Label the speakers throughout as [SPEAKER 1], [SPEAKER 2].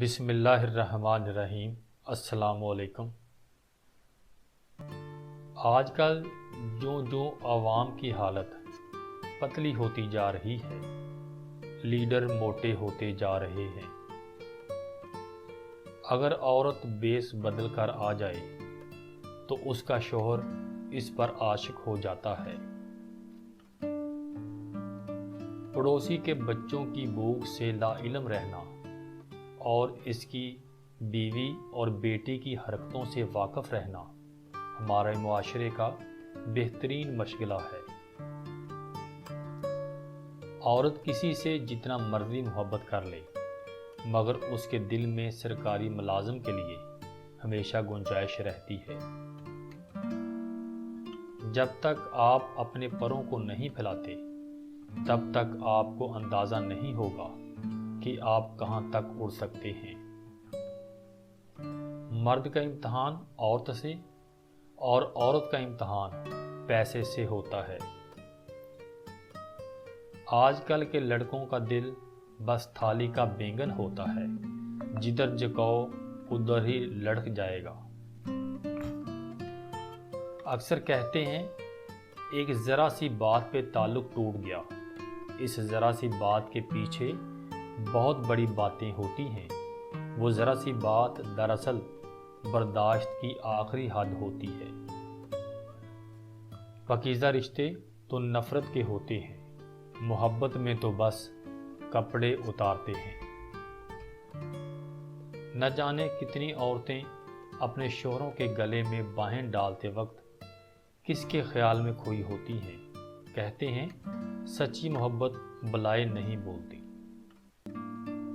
[SPEAKER 1] بسم اللہ الرحمن الرحیم۔ السلام علیکم۔ آج کل جو عوام کی حالت پتلی ہوتی جا رہی ہے، لیڈر موٹے ہوتے جا رہے ہیں۔ اگر عورت بیس بدل کر آ جائے تو اس کا شوہر اس پر عاشق ہو جاتا ہے۔ پڑوسی کے بچوں کی بھوک سے لا علم رہنا اور اس کی بیوی اور بیٹی کی حرکتوں سے واقف رہنا ہمارے معاشرے کا بہترین مشغلہ ہے۔ عورت کسی سے جتنا مرضی محبت کر لے، مگر اس کے دل میں سرکاری ملازم کے لیے ہمیشہ گنجائش رہتی ہے۔ جب تک آپ اپنے پروں کو نہیں پھیلاتے، تب تک آپ کو اندازہ نہیں ہوگا کہ آپ کہاں تک اڑ سکتے ہیں۔ مرد کا امتحان عورت سے اور عورت کا امتحان پیسے سے ہوتا ہے۔ آج کل کے لڑکوں کا دل بس تھالی کا بینگن ہوتا ہے، جدھر جھکاؤ ادھر ہی لڑک جائے گا۔ اکثر کہتے ہیں ایک ذرا سی بات پہ تعلق ٹوٹ گیا۔ اس ذرا سی بات کے پیچھے بہت بڑی باتیں ہوتی ہیں۔ وہ ذرا سی بات دراصل برداشت کی آخری حد ہوتی ہے۔ پاکیزہ رشتے تو نفرت کے ہوتے ہیں، محبت میں تو بس کپڑے اتارتے ہیں۔ نہ جانے کتنی عورتیں اپنے شوہروں کے گلے میں باہیں ڈالتے وقت کس کے خیال میں کھوئی ہوتی ہیں۔ کہتے ہیں سچی محبت بلائے نہیں بولتی۔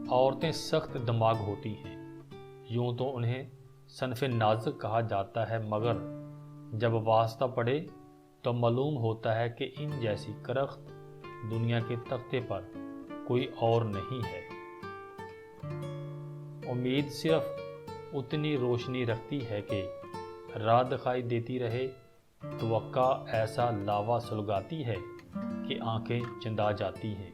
[SPEAKER 1] عورتیں سخت دماغ ہوتی ہیں، یوں تو انہیں صنف نازک کہا جاتا ہے، مگر جب واسطہ پڑے تو معلوم ہوتا ہے کہ ان جیسی کرخت دنیا کے تختے پر کوئی اور نہیں ہے۔ امید صرف اتنی روشنی رکھتی ہے کہ راہ دکھائی دیتی رہے، توقع ایسا لاوا سلگاتی ہے کہ آنکھیں چندا جاتی ہیں۔